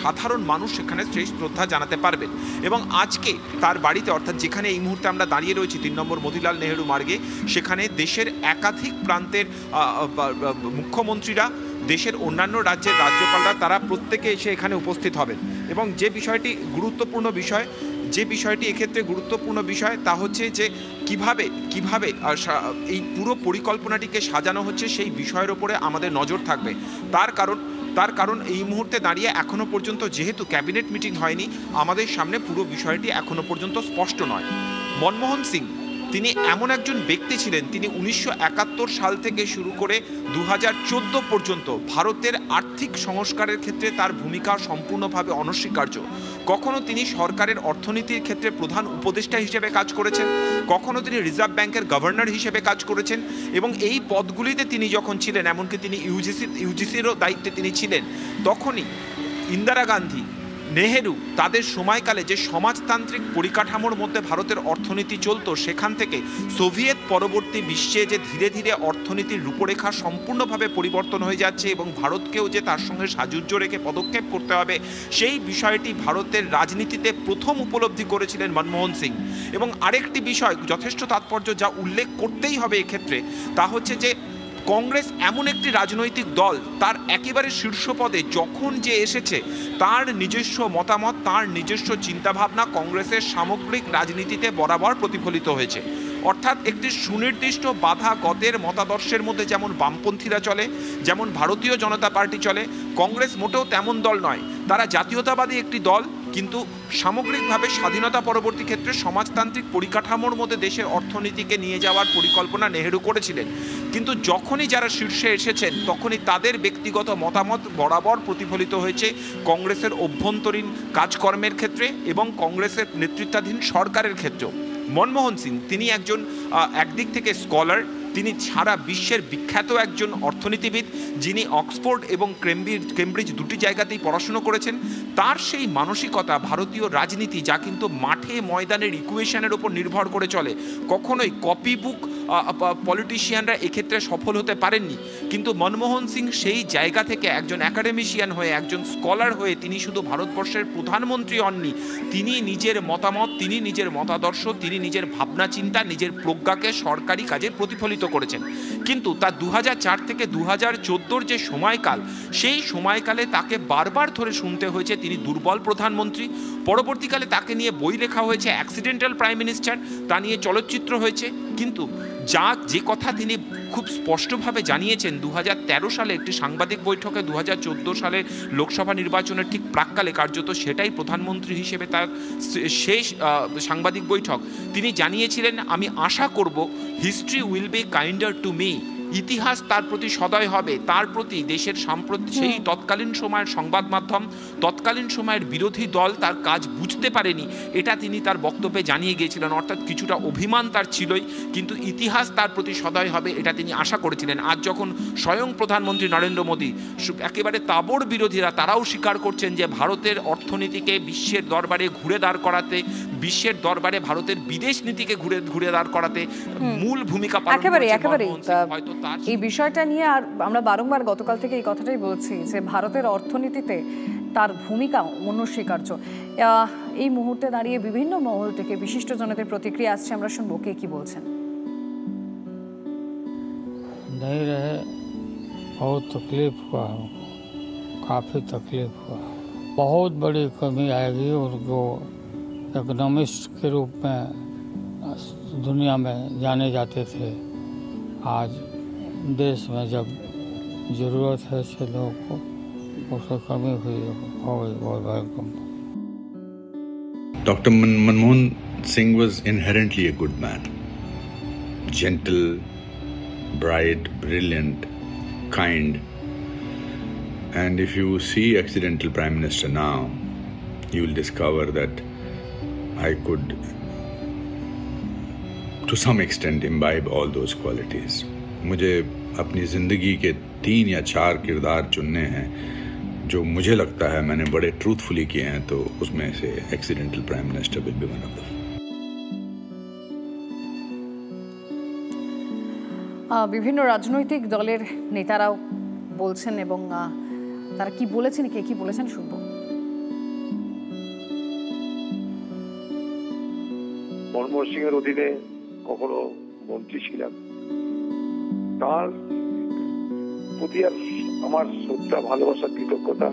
সাধারণ মানুষ সেখানে সেই শ্রদ্ধা জানাতে পারবেন। এবং আজকে তার বাড়িতে, অর্থাৎ যেখানে এই মুহূর্তে আমরা দাঁড়িয়ে রয়েছি 3 নম্বর মতিলাল নেহেরু মার্গে, সেখানে দেশের একাধিক প্রান্তের মুখ্যমন্ত্রীরা, দেশের অন্যান্য রাজ্যের রাজ্যপালরা, তারা প্রত্যেকে এসে এখানে উপস্থিত হবেন। এবং যে বিষয়টি এক্ষেত্রে গুরুত্বপূর্ণ বিষয় তা হচ্ছে যে কিভাবে এই পুরো পরিকল্পনাটিকে সাজানো হচ্ছে সেই বিষয়ের উপরে আমাদের নজর থাকবে। তার কারণ এই মুহূর্তে দাঁড়িয়ে এখনও পর্যন্ত যেহেতু ক্যাবিনেট মিটিং হয়নি, আমাদের সামনে পুরো বিষয়টি এখনও পর্যন্ত স্পষ্ট নয়। মনমোহন সিং তিনি এমন একজন ব্যক্তি ছিলেন, তিনি 1971 সাল থেকে শুরু করে 2014 পর্যন্ত ভারতের আর্থিক সংস্কারের ক্ষেত্রে তার ভূমিকা সম্পূর্ণভাবে অনস্বীকার্য। কখনো তিনি সরকারের অর্থনীতির ক্ষেত্রে প্রধান উপদেষ্টা হিসেবে কাজ করেছেন, কখনো তিনি রিজার্ভ ব্যাংকের গভর্নর হিসেবে কাজ করেছেন, এবং এই পদগুলিতে তিনি যখন ছিলেন, এমনকি তিনি ইউজিসিরও দায়িত্বে তিনি ছিলেন, তখনই ইন্দিরা গান্ধী, নেহেরু তাদের সময়কালে যে সমাজতান্ত্রিক পরিকাঠামোর মধ্যে ভারতের অর্থনীতি চলত, সেখান থেকে সোভিয়েত পরবর্তী বিশ্বে যে ধীরে ধীরে অর্থনীতির রূপরেখা সম্পূর্ণভাবে পরিবর্তন হয়ে যাচ্ছে এবং ভারতকেও যে তার সঙ্গে সাযুজ্য রেখে পদক্ষেপ করতে হবে, সেই বিষয়টি ভারতের রাজনীতিতে প্রথম উপলব্ধি করেছিলেন মনমোহন সিং। এবং আরেকটি বিষয় যথেষ্ট তাৎপর্য যা উল্লেখ করতেই হবে এক্ষেত্রে, তা হচ্ছে যে কংগ্রেস এমন একটি রাজনৈতিক দল, তার একেবারে শীর্ষ পদে যখন যে এসেছে, তার নিজস্ব মতামত, তার নিজস্ব চিন্তাভাবনা কংগ্রেসের সামগ্রিক রাজনীতিতে বরাবর প্রতিফলিত হয়েছে। অর্থাৎ একটি সুনির্দিষ্ট বাধা গতের মতাদর্শের মধ্যে যেমন বামপন্থীরা চলে, যেমন ভারতীয় জনতা পার্টি চলে, কংগ্রেস মোটেও তেমন দল নয়। তারা জাতীয়তাবাদী একটি দল, কিন্তু সামগ্রিকভাবে স্বাধীনতা পরবর্তী ক্ষেত্রে সমাজতান্ত্রিক পরিকাঠামোর মধ্যে দেশের অর্থনীতিকে নিয়ে যাওয়ার পরিকল্পনা নেহেরু করেছিলেন। কিন্তু যখনই যারা শীর্ষে এসেছেন, তখনই তাদের ব্যক্তিগত মতামত বরাবর প্রতিফলিত হয়েছে কংগ্রেসের অভ্যন্তরীণ কাজকর্মের ক্ষেত্রে এবং কংগ্রেসের নেতৃত্বাধীন সরকারের ক্ষেত্রেও। মনমোহন সিং তিনি একদিক থেকে স্কলার, তিনি সারা বিশ্বের বিখ্যাত একজন অর্থনীতিবিদ, যিনি অক্সফোর্ড এবং কেমব্রিজ দুটি জায়গাতেই পড়াশুনো করেছেন। তার সেই মানসিকতা, ভারতীয় রাজনীতি যা কিন্তু মাঠে ময়দানের ইকুয়েশনের উপর নির্ভর করে চলে, কখনোই কপি বুক পলিটিশিয়ানরা এক্ষেত্রে সফল হতে পারেননি। কিন্তু মনমোহন সিং সেই জায়গা থেকে একজন অ্যাকাডেমিশিয়ান হয়ে, একজন স্কলার হয়ে, তিনি শুধু ভারতবর্ষের প্রধানমন্ত্রী হননি, তিনি নিজের মতামত, তিনি নিজের মতাদর্শ, তিনি নিজের ভাবনা চিন্তা, নিজের প্রজ্ঞাকে সরকারি কাজে প্রতিফলিত করেছেন। কিন্তু তার 2004 থেকে 2014 যে সময়কাল, সেই সময়কালে তাকে বারবার ধরে শুনতে হয়েছে তিনি দুর্বল প্রধানমন্ত্রী। পরবর্তীকালে তাকে নিয়ে বই লেখা হয়েছে, অ্যাক্সিডেন্টাল প্রাইম মিনিস্টার, তা নিয়ে চলচ্চিত্র হয়েছে। কিন্তু যে কথা তিনি খুব স্পষ্টভাবে জানিয়েছেন 2013 সালে একটি সাংবাদিক বৈঠকে, 2014 সালে লোকসভা নির্বাচনের ঠিক প্রাক্কালে, কার্যত সেটাই প্রধানমন্ত্রী হিসেবে তার শেষ সাংবাদিক বৈঠক, তিনি জানিয়েছিলেন, আমি আশা করব history will be kinder to me, ইতিহাস তার প্রতি সদয় হবে, তার প্রতি দেশের সেই তৎকালীন সময়ের সংবাদ মাধ্যম, তৎকালীন সময়ের বিরোধী দল তার কাজ বুঝতে পারেনি, এটা তিনি তার বক্তব্যে জানিয়ে গিয়েছিলেন। অর্থাৎ কিছুটা অভিমান তার ছিলই, কিন্তু ইতিহাস তার প্রতি সদয় হবে এটা তিনি আশা করেছিলেন। আজ যখন স্বয়ং প্রধানমন্ত্রী নরেন্দ্র মোদী, একেবারে তাবর বিরোধীরা, তারাও স্বীকার করছেন যে ভারতের অর্থনীতিকে বিশ্বের দরবারে ঘুরে দাঁড় করাতে, বিশ্বের দরবারে ভারতের বিদেশ নীতিকে ঘুরে দাঁড় করাতে মূল ভূমিকা পালন করেছেন। এই বিষয়টা নিয়ে আর আমরা বারংবার গতকাল থেকে এই কথাটাই বলছি যে ভারতের অর্থনীতিতে তার ভূমিকা অনস্বীকার্য। এই মুহূর্তে দাঁড়িয়ে বিভিন্ন মহল থেকে বিশিষ্ট জনদের প্রতিক্রিয়া আসছে, আমরা শুনবো কে কি বলছেন। नहीं रहे, बहुत तकलीफ हुआ हमको, काफ़ी तकलीफ हुआ, बहुत बड़ी कमी आएगी। उनको इकोनॉमिस्ट के रूप में दुनिया में जाने जाते थे, आज देश में जब ज़रूरत है ऐसे लोगों को, उसकी कमी हुई हो गई बहुत भयंकर। Dr. Manmohan Singh was inherently a good man, gentle, bright, brilliant, kind. And if you see accidental Prime Minister now, you will discover that I could, to some extent, imbibe all those qualities. मुझे अपनी ज़िंदगी के 3 या 4 किरदार चुनने हैं जो मुझे लगता है मैंने बड़े ट्रूथफुली किए हैं, तो उसमें से accidental prime minister will be one of them. বিভিন্ন রাজনৈতিক দলের নেতারাও বলছেন এবং তারা কি বলেছেন, কে কি বলেছেন শুনবো। মনমোহন সিং এর অধীনে কখনো মন্ত্রী ছিলাম, তার প্রতি আর আমার শ্রদ্ধা, ভালোবাসা, কৃতজ্ঞতা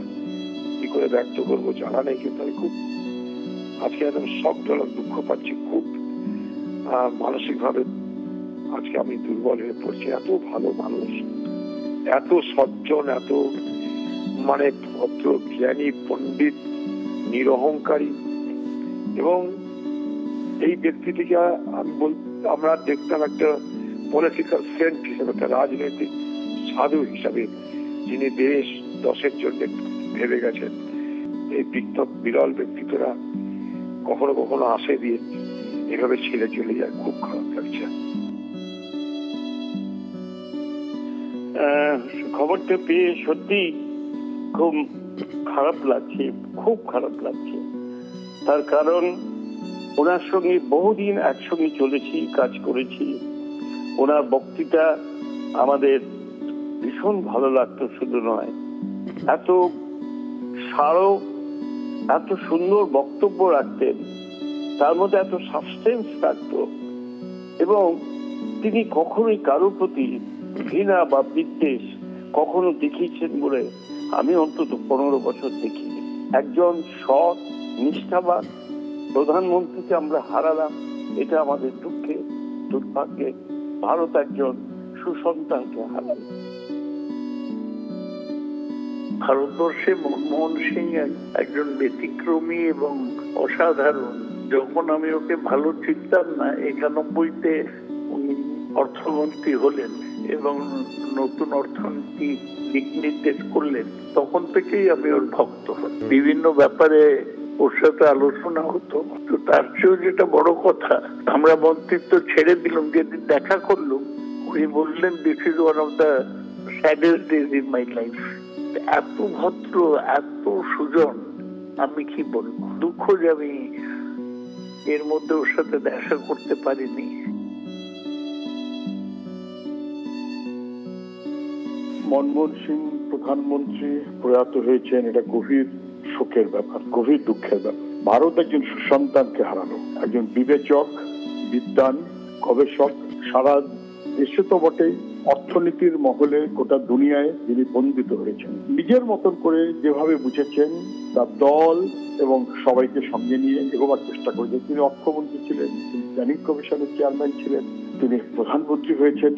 কি করে ব্যক্ত করবো জানা নেই। কিন্তু আমি খুব আজকে একদম শকজনক দুঃখ পাচ্ছি, খুব মানসিকভাবে আজকে আমি দুর্বল হয়ে পড়ছি। এত ভালো মানুষ, এত সজ্জন, এত মানে ভদ্র, জ্ঞানী, পণ্ডিত, নিরহংকারী, এবং এই ব্যক্তিটিকে আমরা দেখতাম একটা পলিটিক্যাল সেন্ট হিসেবে, একটা রাজনৈতিক সাধু হিসাবে, যিনি দেশ দশের জন্য ভেবে গেছেন। এই বিরল ব্যক্তিত্বরা কখনো কখনো আসে দিয়ে এভাবে ছেড়ে চলে যায়, খুব খারাপ লাগছে। খবরটা পেয়ে সত্যি খুব খারাপ লাগছে, খুব খারাপ লাগছে। তার কারণ ওনার সঙ্গে বহুদিন একসঙ্গে চলেছি, কাজ করেছি। ওনার বক্তৃতা আমাদের ভীষণ ভালো লাগতো, শুধু নয়, এত সারও, এত সুন্দর বক্তব্য রাখতেন, তার মধ্যে এত সাবস্টেন্স থাকতো, এবং তিনি কখনোই কারোর প্রতি ঘৃণা বা বিদ্বেষ কখনো দেখিয়েছেন বলে আমি অন্তত 15 বছর দেখিনি। একজন সৎ, নিষ্ঠাবান প্রধানমন্ত্রীকে আমরা হারালাম, এটা আমাদের দুঃখে, দুর্ভাগ্যে। ভারত একজন সুসন্তানকে হারাল। ভারতবর্ষে মনমোহন সিং একজন ব্যতিক্রমী এবং অসাধারণ। যখন আমি ওকে ভালো চিনতাম না, 91-তে উনি অর্থমন্ত্রী হলেন এবং নতুন অর্থনীতি দিক নির্দেশ করলেন, তখন থেকেই আমি ওর ভক্ত হই। বিভিন্ন ব্যাপারে ওর সাথে আলোচনা হতো। তো তার চেয়েও যেটা বড় কথা, আমরা মন্ত্রিত্ব ছেড়ে দিলাম, যেদিন দেখা করলাম উনি বললেন, this is one of the saddest days in my life. এত ভদ্র, এত সুজন, আমি কি বলবো, দুঃখ যে আমি এর মধ্যে ওর সাথে দেখা করতে পারিনি। মনমোহন সিং প্রধানমন্ত্রী প্রয়াত হয়েছেন, এটা গভীর শোকের ব্যাপার, গভীর দুঃখের ব্যাপার। ভারত একজন সুসন্তানকে হারালো, একজন বিবেচক, বিদ্বান, গবেষক, সারা দেশে তো বটেই, অর্থনীতির মহলে গোটা দুনিয়ায় যিনি বন্দিত হয়েছেন। নিজের মতন করে যেভাবে বুঝেছেন, তার দল এবং সবাইকে সঙ্গে নিয়ে এগোবার চেষ্টা করেছেন। তিনি অর্থমন্ত্রী ছিলেন, তিনি প্ল্যানিং কমিশনের চেয়ারম্যান ছিলেন, তিনি প্রধানমন্ত্রী হয়েছেন,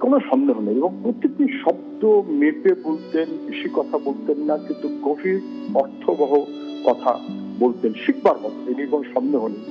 কোনো সন্দেহ নেই। এবং প্রত্যেকটি শব্দ মেপে বলতেন, বেশি কথা বলতেন না, কিন্তু গভীর অর্থবহ কথা বলতেন, শিখবার মতো, এটি কোনো সন্দেহ নেই।